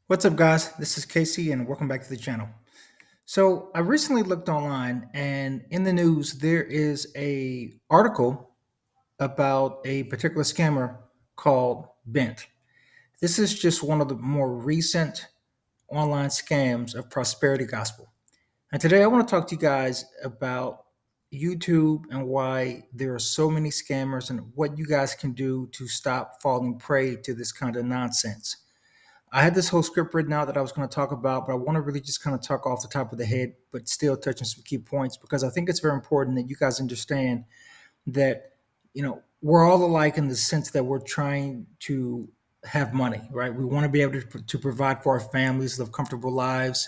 What's up, guys? This is Casey, and welcome back to the channel. So, I recently looked online, and in the news, there is a article about a particular scammer called Bent. This is just one of the more recent online scams of prosperity gospel. And today, I want to talk to you guys about YouTube and why there are so many scammers and what you guys can do to stop falling prey to this kind of nonsense. I had this whole script written out that I was going to talk about, but I want to really just kind of talk off the top of the head, but still touching some key points because I think it's very important that you guys understand that, we're all alike in the sense that we're trying to have money, right? We want to be able to provide for our families, live comfortable lives.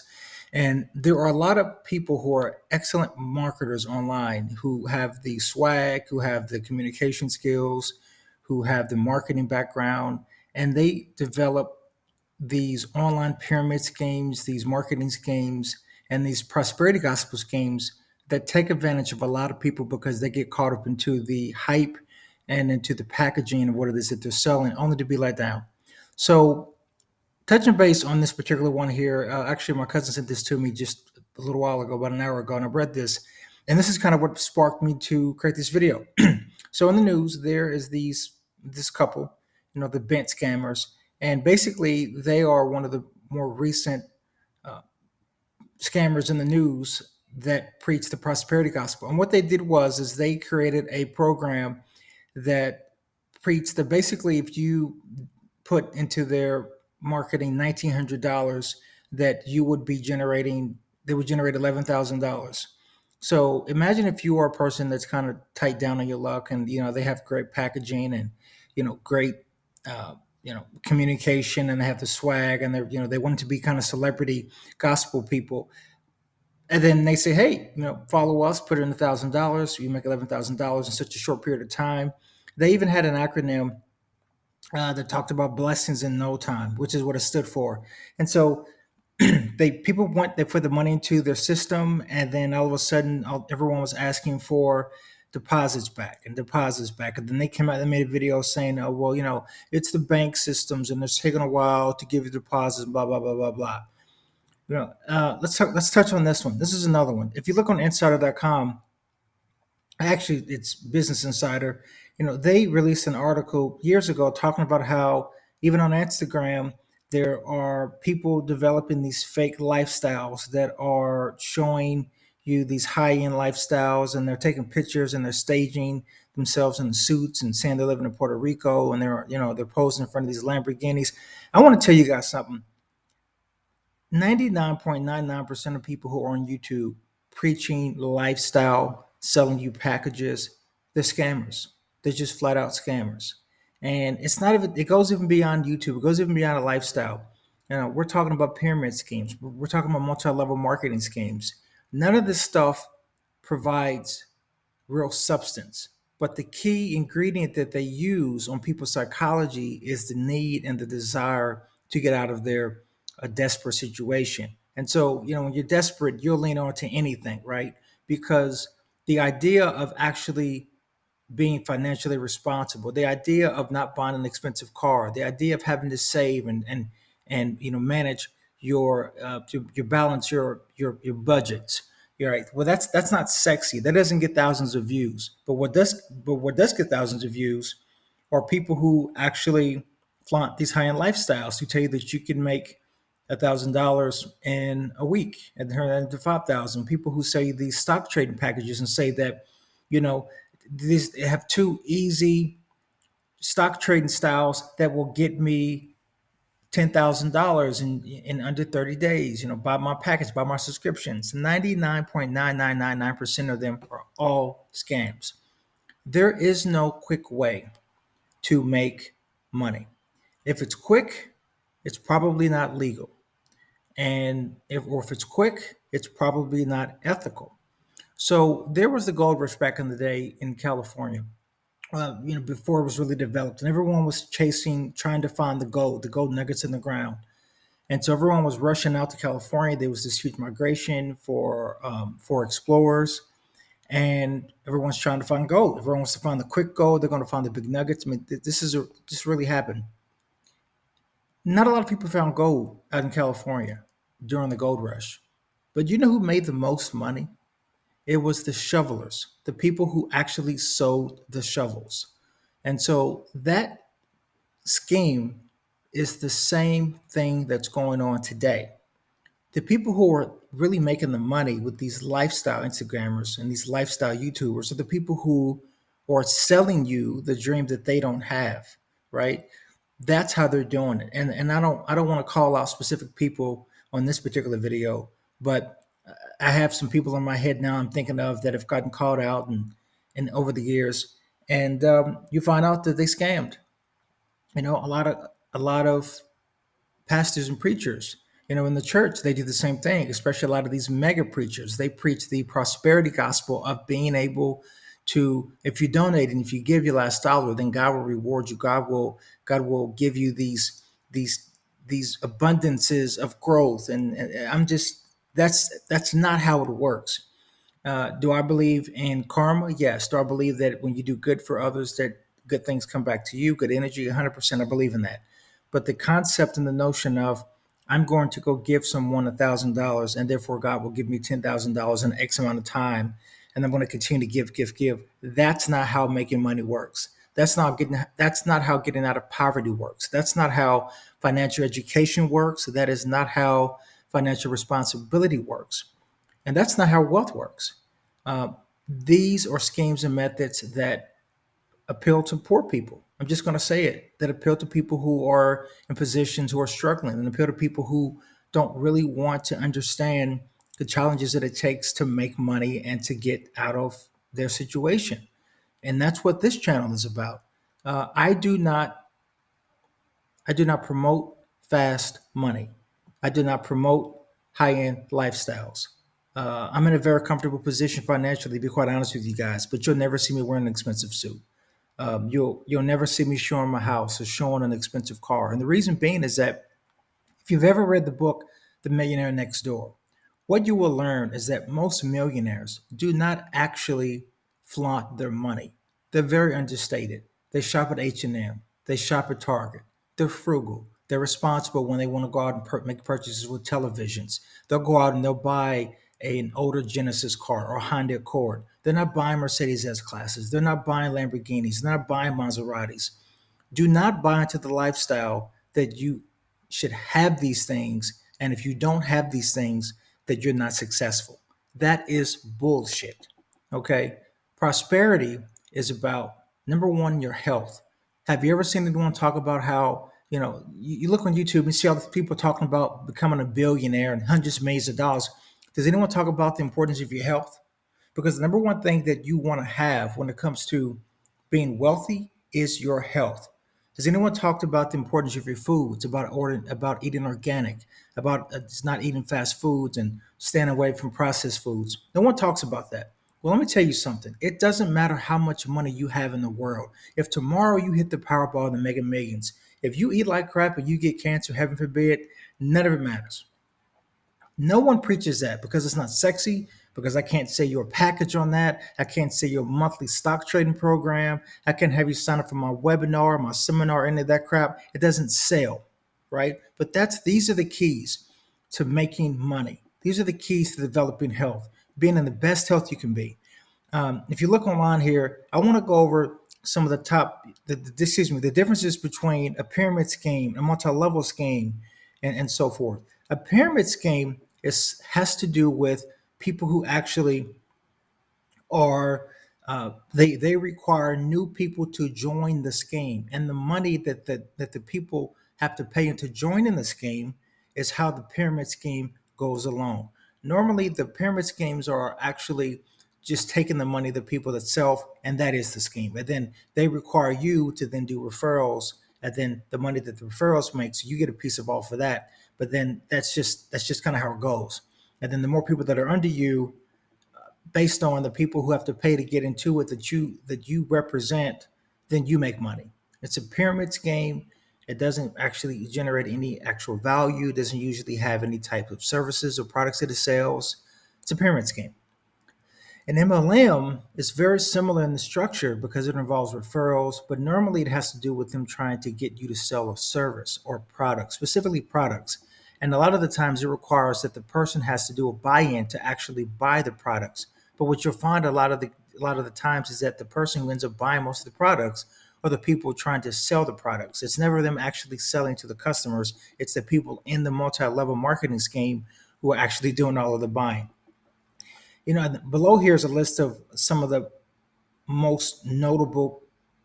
And there are a lot of people who are excellent marketers online who have the swag, who have the communication skills, who have the marketing background, and they develop these online pyramid schemes, these marketing schemes, and these prosperity gospel schemes that take advantage of a lot of people because they get caught up into the hype and into the packaging of what it is that they're selling, only to be let down. So, touching base on this particular one here, actually, my cousin sent this to me just a little while ago, about an hour ago, and I read this, and this is kind of what sparked me to create this video. So, in the news, there is this couple, the Bent scammers, and basically, they are one of the more recent uh, scammers in the news that preach the prosperity gospel. And what they did was, is they created a program that preached that basically, if you put into their marketing $1,900, that you would be generating, they would generate $11,000. So imagine if you are a person that's kind of tight down on your luck, and they have great packaging and great communication, and they have the swag, and they're they want to be kind of celebrity gospel people, and then they say, hey, follow us, put in $1,000, you make $11,000 in such a short period of time. They even had an acronym that talked about blessings in no time, which is what it stood for. And so they put the money into their system, and then all of a sudden, everyone was asking for deposits back and deposits back. And then they came out and made a video saying, oh, well, it's the bank systems, and it's taking a while to give you deposits, blah blah blah blah blah. Let's touch on this one. This is another one. If you look on Insider.com, actually it's Business Insider, they released an article years ago talking about how even on Instagram there are people developing these fake lifestyles that are showing you these high-end lifestyles, and they're taking pictures and they're staging themselves in suits and saying they're living in Puerto Rico, and they're posing in front of these Lamborghinis. I want to tell you guys something. 99.99% of people who are on YouTube preaching lifestyle, selling you packages, they're scammers. They're just flat out scammers. And it's not even, it goes even beyond YouTube. It goes even beyond a lifestyle. We're talking about pyramid schemes. We're talking about multi-level marketing schemes. None of this stuff provides real substance. But the key ingredient that they use on people's psychology is the need and the desire to get out of their a desperate situation. And so, when you're desperate, you'll lean on to anything, right? Because the idea of actually being financially responsible, the idea of not buying an expensive car, the idea of having to save and manage your balance your budgets. You're right. Well, that's not sexy. That doesn't get thousands of views. But what does get thousands of views are people who actually flaunt these high end lifestyles, who tell you that you can make $1,000 in a week and turn that into 5,000. People who sell you these stock trading packages and say that, you know, these have two easy stock trading styles that will get me $10,000 in under 30 days. Buy my package, buy my subscriptions. 99.9999% of them are all scams. There is no quick way to make money. If it's quick, it's probably not legal. And if it's quick, it's probably not ethical. So there was the gold rush back in the day in California, before it was really developed, and everyone was trying to find the gold nuggets in the ground. And so everyone was rushing out to California. There was this huge migration for explorers, and everyone's trying to find gold. Everyone wants to find the quick gold. They're going to find the big nuggets. I mean, this really happened. Not a lot of people found gold out in California during the gold rush. But you know who made the most money? It was the shovelers, the people who actually sold the shovels. And so that scheme is the same thing that's going on today. The people who are really making the money with these lifestyle Instagrammers and these lifestyle YouTubers are the people who are selling you the dream that they don't have, right? That's how they're doing it. And I don't want to call out specific people on this particular video, but I have some people in my head now I'm thinking of that have gotten called out and over the years, and you find out that they scammed. A lot of pastors and preachers. In the church, they do the same thing, especially a lot of these mega preachers. They preach the prosperity gospel of being able to, if you donate and if you give your last dollar, then God will reward you. God will give you these these abundances of growth. And I'm just that's not how it works. Do I believe in karma? Yes. Do I believe that when you do good for others, that good things come back to you, good energy? 100%. I believe in that. But the concept and the notion of I'm going to go give someone $1,000 and therefore God will give me $10,000 in X amount of time, and I'm going to continue to give, give, give. That's not how making money works. That's not how getting out of poverty works. That's not how financial education works. That is not how financial responsibility works. And that's not how wealth works. Uh, these are schemes and methods that appeal to poor people. I'm just going to say it, that appeal to people who are in positions who are struggling, and appeal to people who don't really want to understand the challenges that it takes to make money and to get out of their situation. And that's what this channel is about. I do not promote fast money. I do not promote high end lifestyles. I'm in a very comfortable position financially, to be quite honest with you guys, but you'll never see me wearing an expensive suit. You'll never see me showing my house or showing an expensive car. And the reason being is that if you've ever read the book The Millionaire Next Door, what you will learn is that most millionaires do not actually flaunt their money. They're very understated. They shop at H&M. They shop at Target. They're frugal. They're responsible when they want to go out and make purchases with televisions. They'll go out and they'll buy an older Genesis car or Honda Accord. They're not buying Mercedes S classes. They're not buying Lamborghinis. They're not buying Maseratis. Do not buy into the lifestyle that you should have these things, and if you don't have these things, that you're not successful. That is bullshit. Okay? Prosperity is about, number one, your health. Have you ever seen anyone talk about how, you look on YouTube and see all the people talking about becoming a billionaire and hundreds of millions of dollars. Does anyone talk about the importance of your health? Because the number one thing that you want to have when it comes to being wealthy is your health. Has anyone talked about the importance of your foods, about eating organic, about not eating fast foods and staying away from processed foods? No one talks about that. Well, let me tell you something. It doesn't matter how much money you have in the world. If tomorrow you hit the Powerball and the Mega Millions, if you eat like crap and you get cancer, heaven forbid, none of it matters. No one preaches that because it's not sexy, because I can't say your package on that. I can't say your monthly stock trading program. I can't have you sign up for my webinar, my seminar, any of that crap. It doesn't sell, right? But these are the keys to making money. These are the keys to developing health, being in the best health you can be. If you look online here, I want to go over some of the the differences between a pyramid scheme, a multi-level scheme, and so forth. A pyramid scheme has to do with people who actually are they require new people to join the scheme, and the money that the people have to pay into joining the scheme is how the pyramid scheme goes along. Normally the pyramid schemes are actually just taking the money of the people itself, and that is the scheme, and then they require you to then do referrals, and then the money that the referrals makes, you get a piece of off of that. But then that's just kind of how it goes. And then the more people that are under you, based on the people who have to pay to get into it that you represent, then you make money. It's a pyramid scheme. It doesn't actually generate any actual value. It doesn't usually have any type of services or products that it sells. It's a pyramid scheme. An MLM is very similar in the structure because it involves referrals, but normally it has to do with them trying to get you to sell a service or product, specifically products. And a lot of the times it requires that the person has to do a buy-in to actually buy the products. But what you'll find a lot of the times is that the person who ends up buying most of the products are the people trying to sell the products. It's never them actually selling to the customers. It's the people in the multi-level marketing scheme who are actually doing all of the buying. Below here is a list of some of the most notable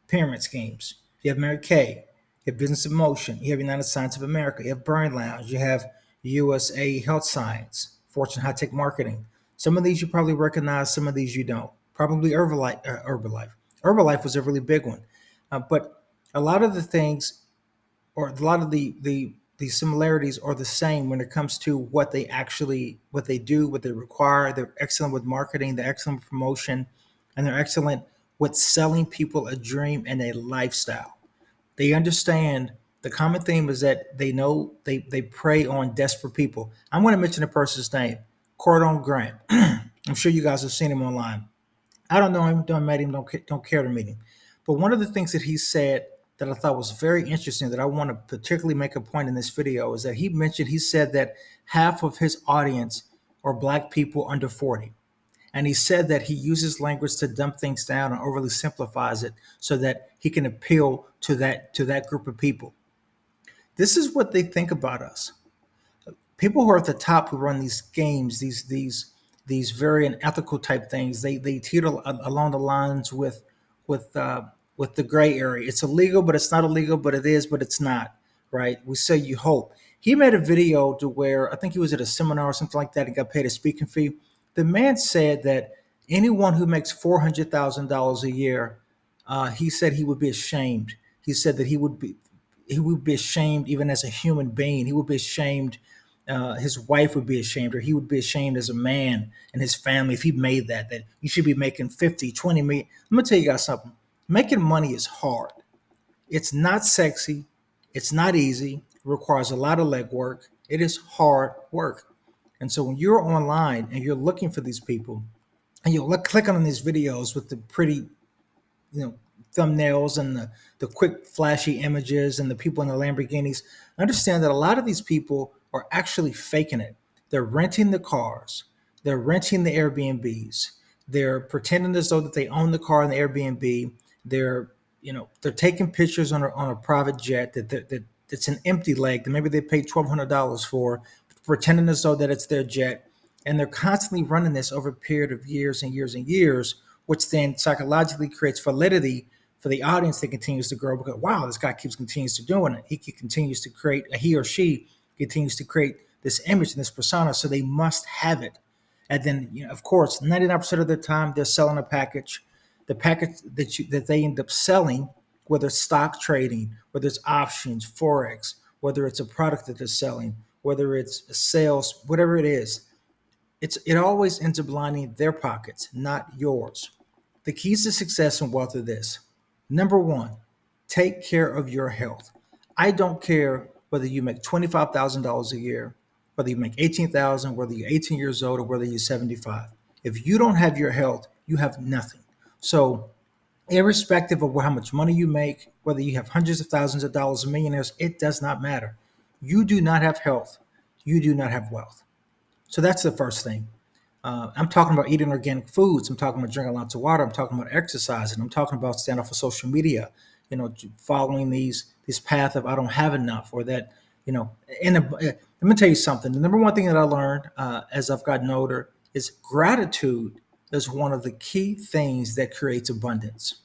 pyramid schemes. You have Mary Kay, you have Business of Motion, you have United Science of America, you have Burn Lounge, you have USA Health Science, Fortune High Tech Marketing. Some of these you probably recognize, some of these you don't. Probably Herbalife. Herbalife was a really big one. But a lot of the things, or a lot of the similarities are the same when it comes to what they do, what they require. They're excellent with marketing, they're excellent with promotion, and they're excellent with selling people a dream and a lifestyle. They understand the common theme is that they know they prey on desperate people. I'm going to mention a person's name, Cordon Grant. I'm sure you guys have seen him online. I don't know him, don't met him, don't care to meet him. But one of the things that he said that I thought was very interesting that I want to particularly make a point in this video is that he said that half of his audience are black people under 40. And he said that he uses language to dumb things down and overly simplifies it so that he can appeal to that group of people. This is what they think about us. People who are at the top who run these games, these very unethical type things, they teeter along the lines with uh, with the gray area. It's illegal, but it's not illegal, but it is, but it's not. Right? We say you hope. He made a video to where I think he was at a seminar or something like that and got paid a speaking fee. The man said that anyone who makes $400,000 a year, he said he would be ashamed. He said that he would be ashamed even as a human being. He would be ashamed. His wife would be ashamed, or he would be ashamed as a man and his family if he made that. That you should be making 50, 20 million. Let me tell you guys something. Making money is hard. It's not sexy. It's not easy. It requires a lot of legwork. It is hard work. And so when you're online and you're looking for these people, and you're clicking on these videos with the pretty you know thumbnails and the quick flashy images and the people in the Lamborghinis, understand that a lot of these people are actually faking it. They're renting the cars, they're renting the Airbnbs, they're pretending as though that they own the car in the Airbnb. They're taking pictures on a private jet that it's an empty leg that maybe they paid $1,200 for, pretending as though that it's their jet, and they're constantly running this over a period of years and years and years, which then psychologically creates validity for the audience that continues to grow because wow, this guy keeps continues to doing it. Continues to create he or she continues to create this image and this persona, so they must have it. And then of course, 99% of the time they're selling a package. The package that they end up selling, whether it's stock trading, whether it's options, forex, whether it's a product that they're selling, whether it's sales, whatever it is, it always ends up lining their pockets, not yours. The keys to success and wealth are this. Number one, take care of your health. I don't care whether you make $25,000 a year, whether you make 18,000, whether you're 18 years old or whether you're 75. If you don't have your health, you have nothing. So irrespective of how much money you make, whether you have hundreds of thousands of dollars or millionaires, it does not matter. You do not have health. You do not have wealth. So that's the first thing. I'm talking about eating organic foods. I'm talking about drinking lots of water. I'm talking about exercising. I'm talking about staying off of social media. Following these path of I don't have enough, or that you know. Let me tell you something. The number one thing that I learned as I've gotten older is gratitude is one of the key things that creates abundance.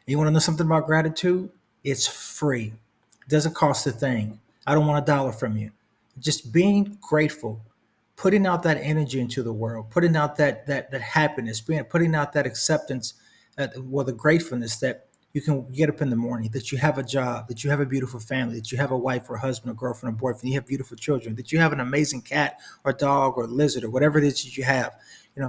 You want to know something about gratitude? It's free. It doesn't cost a thing. I don't want a dollar from you. Just being grateful, putting out that energy into the world, putting out that happiness, putting out that acceptance, the gratefulness that you can get up in the morning, that you have a job, that you have a beautiful family, that you have a wife or husband or girlfriend or boyfriend, you have beautiful children, that you have an amazing cat or dog or lizard or whatever it is that you have.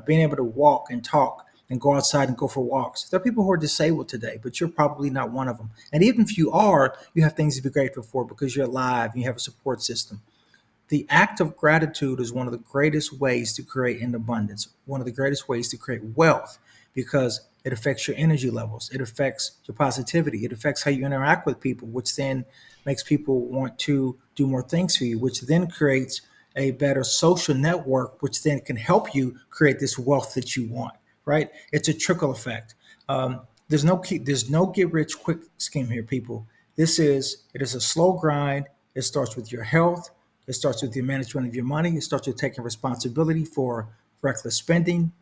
Being able to walk and talk and go outside and go for walks. There are people who are disabled today, but you're probably not one of them. And even if you are, you have things to be grateful for because you're alive and you have a support system. The act of gratitude is one of the greatest ways to create an abundance, one of the greatest ways to create wealth, because it affects your energy levels, it affects your positivity, it affects how you interact with people, which then makes people want to do more things for you, which then creates a better social network, which then can help you create this wealth that you want. Right? It's a trickle effect. There's no get rich quick scheme here, people. It is a slow grind. It starts with your health. It starts with your management of your money. It starts with taking responsibility for reckless spending.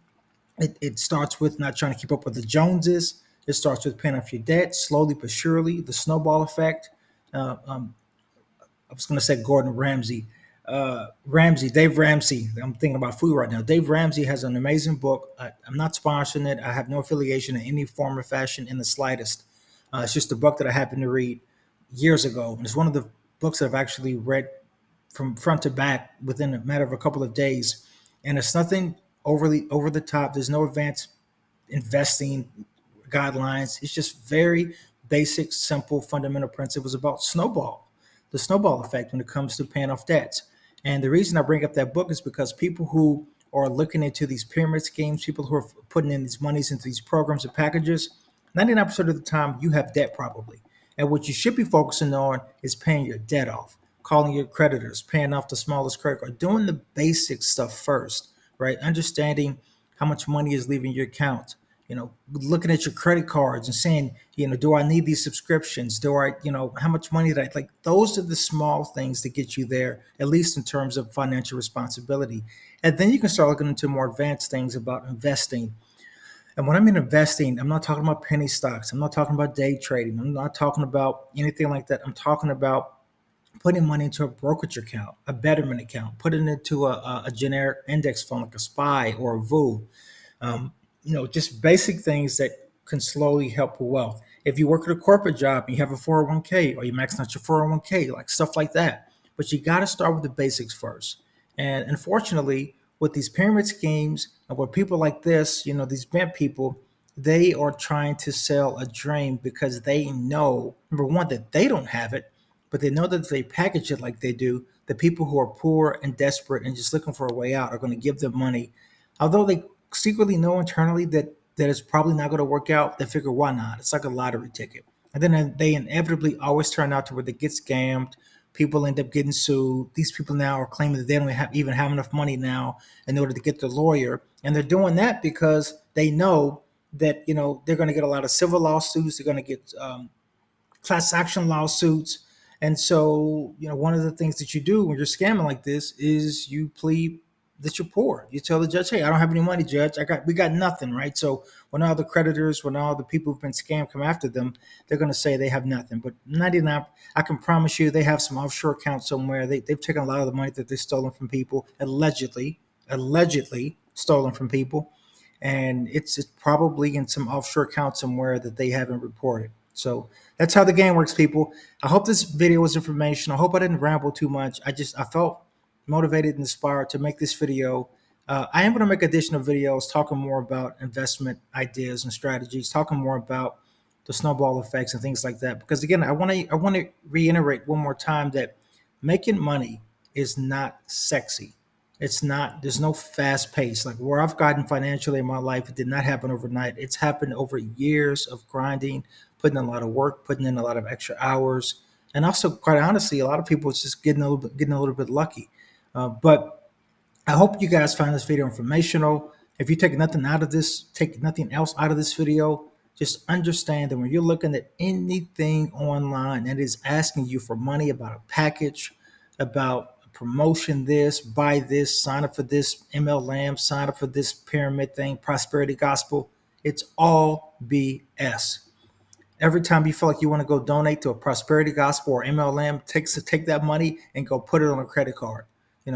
It starts with not trying to keep up with the Joneses. It starts with paying off your debt slowly but surely. The snowball effect. Um, I was going to say Gordon Ramsay. Dave Ramsey. I'm thinking about food right now. Dave Ramsey has an amazing book. I'm not sponsoring it. I have no affiliation in any form or fashion in the slightest. It's just a book that I happened to read years ago. And it's one of the books that I've actually read from front to back within a matter of a couple of days. And it's nothing overly over the top. There's no advanced investing guidelines. It's just very basic, simple, fundamental principles about the snowball effect when it comes to paying off debts. And the reason I bring up that book is because people who are looking into these pyramid schemes, people who are putting in these monies into these programs and packages, 99% of the time you have debt probably. And what you should be focusing on is paying your debt off, calling your creditors, paying off the smallest credit card, doing the basic stuff first, right? Understanding how much money is leaving your account, looking at your credit cards and saying, do I need these subscriptions? Do I, how much money did I like? Those are the small things that get you there, at least in terms of financial responsibility. And then you can start looking into more advanced things about investing. And when I mean investing, I'm not talking about penny stocks. I'm not talking about day trading. I'm not talking about anything like that. I'm talking about putting money into a brokerage account, a betterment account, putting it into a generic index fund like a SPY or a VU. Just basic things that can slowly help with wealth. If you work at a corporate job and you have a 401k or you max out your 401k, like stuff like that. But you got to start with the basics first. And unfortunately, with these pyramid schemes and with people like this, these bent people, they are trying to sell a dream because they know, number one, that they don't have it, but they know that if they package it like they do, the people who are poor and desperate and just looking for a way out are going to give them money. Although they secretly know internally that it's probably not going to work out, they figure, why not? It's like a lottery ticket. And then they inevitably always turn out to where they get scammed. People end up getting sued. These people now are claiming that they don't even have enough money now in order to get their lawyer. And they're doing that because they know that, they're going to get a lot of civil lawsuits. They're going to get class action lawsuits. And so, one of the things that you do when you're scamming like this is you plead that you're poor. You tell the judge, "Hey, I don't have any money, judge. We got nothing," right? So when all the creditors, when all the people who've been scammed come after them, they're going to say they have nothing. But 99, I can promise you, they have some offshore account somewhere. They've taken a lot of the money that they've stolen from people, allegedly stolen from people, and it's probably in some offshore account somewhere that they haven't reported. So that's how the game works, people. I hope this video was informational. I hope I didn't ramble too much. I felt motivated and inspired to make this video. I am going to make additional videos talking more about investment ideas and strategies, talking more about the snowball effects and things like that. Because again, I want to reiterate one more time that making money is not sexy. It's not. There's no fast pace. Like where I've gotten financially in my life, it did not happen overnight. It's happened over years of grinding, putting in a lot of work, putting in a lot of extra hours, and also, quite honestly, a lot of people it's just getting a little bit lucky. But I hope you guys find this video informational. If you take nothing else out of this video, just understand that when you're looking at anything online and is asking you for money about a package, about a promotion, this, buy this, sign up for this MLM, sign up for this pyramid thing, prosperity gospel, it's all BS. Every time you feel like you want to go donate to a prosperity gospel or MLM, take that money and go put it on a credit card.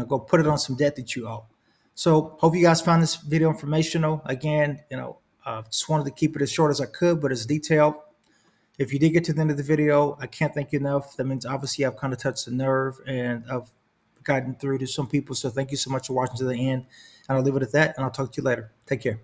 Go put it on some debt that you owe. So hope you guys found this video informational. Again, just wanted to keep it as short as I could, but as detailed. If you did get to the end of the video, I can't thank you enough. That means obviously I've kind of touched the nerve and I've gotten through to some people. So thank you so much for watching to the end. And I'll leave it at that and I'll talk to you later. Take care.